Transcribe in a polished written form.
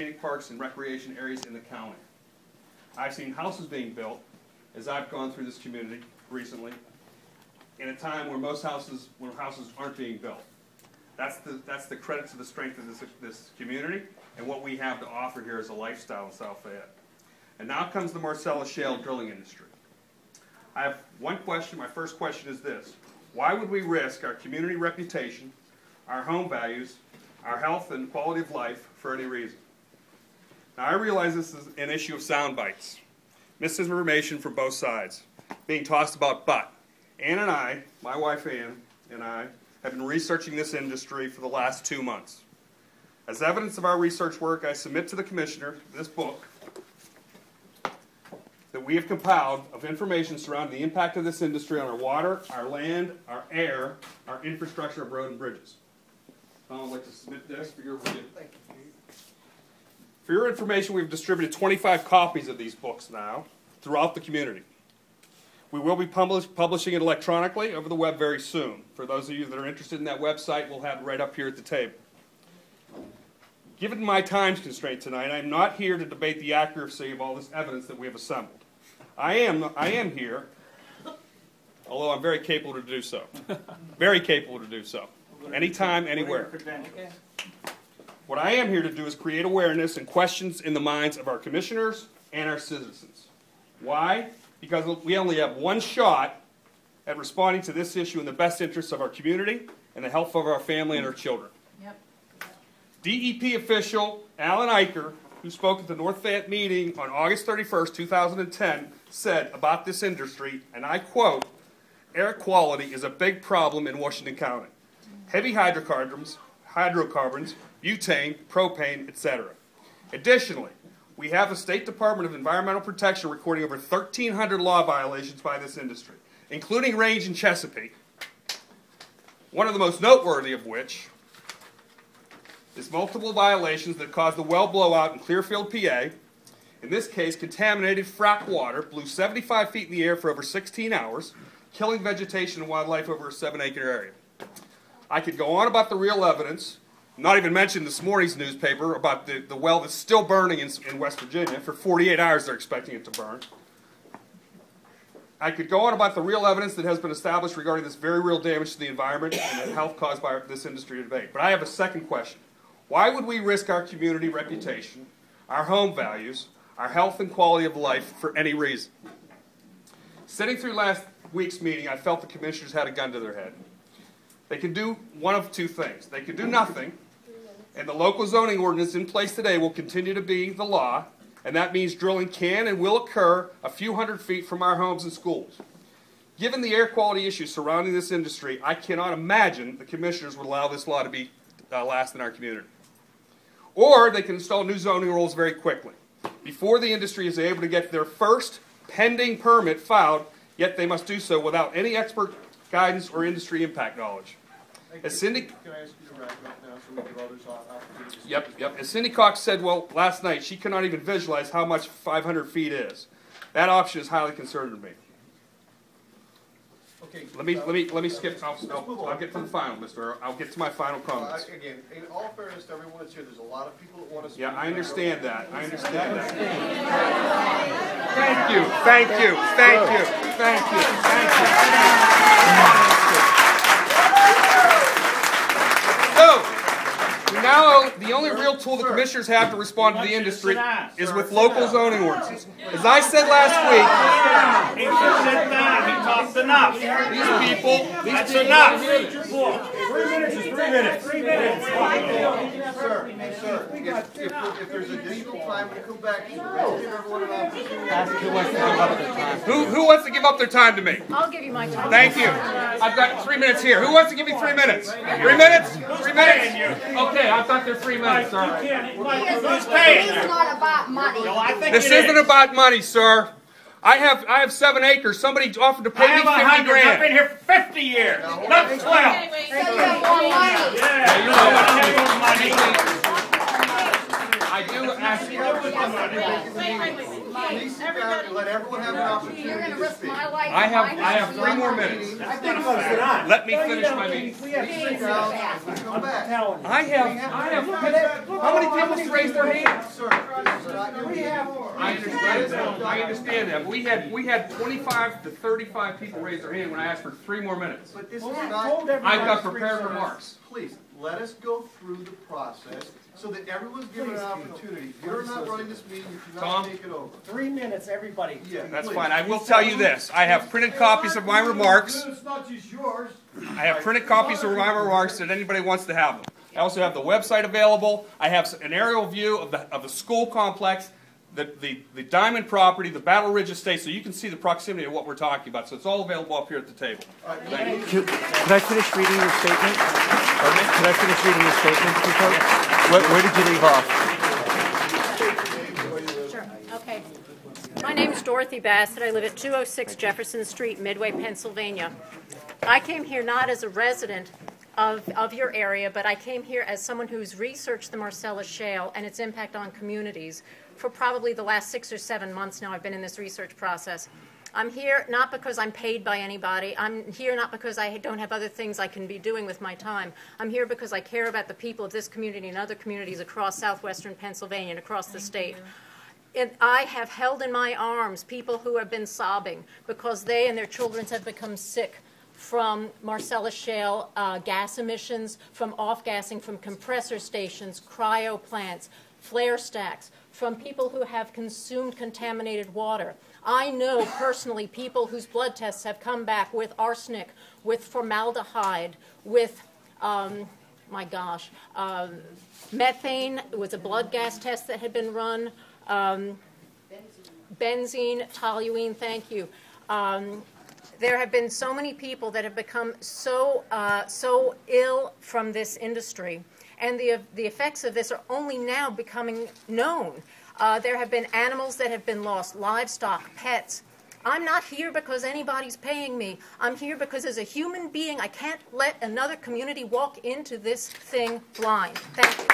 scenic parks and recreation areas in the county. I've seen houses being built as I've gone through this community recently in a time where most houses aren't being built. That's the credit to the strength of this community and what we have to offer here as a lifestyle in South Fayette. And now comes the Marcellus Shale drilling industry. I have one question. My first question is this: why would we risk our community reputation, our home values, our health and quality of life for any reason? Now, I realize this is an issue of sound bites, misinformation from both sides, being tossed about, but Ann and I, my wife Ann and I, have been researching this industry for the last 2 months. As evidence of our research work, I submit to the Commissioner this book that we have compiled of information surrounding the impact of this industry on our water, our land, our air, our infrastructure of road and bridges. I would like to submit this for your review. Thank you. For your information, we've distributed 25 copies of these books now throughout the community. We will be publishing it electronically over the web very soon. For those of you that are interested in that website, we'll have it right up here at the table. Given my time constraint tonight, I'm not here to debate the accuracy of all this evidence that we have assembled. I am here, although I'm very capable to do so. Very capable to do so. Anytime, anywhere. What I am here to do is create awareness and questions in the minds of our commissioners and our citizens. Why? Because we only have one shot at responding to this issue in the best interests of our community and the health of our family and our children. Yep. DEP official Alan Eicher, who spoke at the North Fayette meeting on August 31st, 2010, said about this industry, and I quote, "Air quality is a big problem in Washington County. Heavy hydrocarbons, butane, propane, etc. Additionally, we have the State Department of Environmental Protection recording over 1,300 law violations by this industry, including range in Chesapeake, one of the most noteworthy of which is multiple violations that caused the well blowout in Clearfield, PA. In this case, contaminated frack water blew 75 feet in the air for over 16 hours, killing vegetation and wildlife over a 7-acre area. I could go on about the real evidence, not even mention this morning's newspaper about the well that's still burning in West Virginia. For 48 hours they're expecting it to burn. I could go on about the real evidence that has been established regarding this very real damage to the environment and the health caused by this industry today. But I have a second question. Why would we risk our community reputation, our home values, our health and quality of life for any reason? Sitting through last week's meeting, I felt the commissioners had a gun to their head. They can do one of two things. They can do nothing, and the local zoning ordinance in place today will continue to be the law, and that means drilling can and will occur a few hundred feet from our homes and schools. Given the air quality issues surrounding this industry, I cannot imagine the commissioners would allow this law to be last in our community. Or they can install new zoning rules very quickly, before the industry is able to get their first pending permit filed, yet they must do so without any expert guidance or industry impact knowledge. As Cindy, can I ask you to wrap up now so we give others opportunities? Yep. As Cindy Cox said, well, last night, she cannot even visualize how much 500 feet is. That option is highly concerning to me. Okay. Let me skip. I'll get to the final, Mr. I'll get to my final comments. Again, in all fairness to everyone that's here, there's a lot of people that want to speak. Yeah, I understand that. Thank you. So, now the only real tool the commissioners have to respond to the industry is with local zoning ordinances. As I said last week, he should sit down. He talks enough. That's enough. 3 minutes is 3 minutes. 3 minutes. Sir, if there's additional time, we'll come back. Give everyone an opportunity. Who wants to give up their time to me? I'll give you my time. Thank you. I've got 3 minutes here. Who wants to give me 3 minutes? 3 minutes? 3 minutes? Okay, I've got their 3 minutes, sir. Who's paying you? It's not about money. No, I think This isn't about money, sir. I have 7 acres. Somebody offered to pay me 50 I've grand. been here for 50 years. Not 12. So you have more money. Yeah, you know what? I I do ask you. Please sit down and let everyone have an opportunity You're gonna to risk speak. my life. I have 3 more minutes. Let me finish my meeting. Sit down and we'll come back. I have. How many people raised their hands? Sir, this is not your meeting. I understand that. I understand that. We had 25 to 35 people raise their hand when I asked for 3 more minutes. But this is not. I've got prepared remarks. Please, let us go through the process so that everyone's given an opportunity. You're not running this meeting, you Tom? cannot take it over. 3 minutes, everybody. Yeah, That's please. fine. I will tell you this. I have printed copies of my remarks. It's not just yours. I have printed copies of my remarks that anybody wants to have them. I also have the website available. I have an aerial view of the school complex, the Diamond property, the Battle Ridge estate, so you can see the proximity of what we're talking about. So it's all available up here at the table. Thank you. Could I finish reading your statement? Could I finish reading your statement, please? Where did you leave off? Sure, okay. My name's Dorothy Bassett. I live at 206 Jefferson Street, Midway, Pennsylvania. I came here not as a resident of your area, but I came here as someone who's researched the Marcellus Shale and its impact on communities for probably the last 6 or 7 months now. I've been in this research process. I'm here not because I'm paid by anybody. I'm here not because I don't have other things I can be doing with my time. I'm here because I care about the people of this community and other communities across southwestern Pennsylvania and across the state. And I have held in my arms people who have been sobbing because they and their children have become sick from Marcellus Shale gas emissions, from off-gassing, from compressor stations, cryo plants, flare stacks, from people who have consumed contaminated water. I know personally people whose blood tests have come back with arsenic, with formaldehyde, with, methane. It was a blood gas test that had been run. Benzene, toluene, thank you. There have been so many people that have become so ill from this industry, and the effects of this are only now becoming known. There have been animals that have been lost, livestock, pets. I'm not here because anybody's paying me. I'm here because as a human being, I can't let another community walk into this thing blind. Thank you.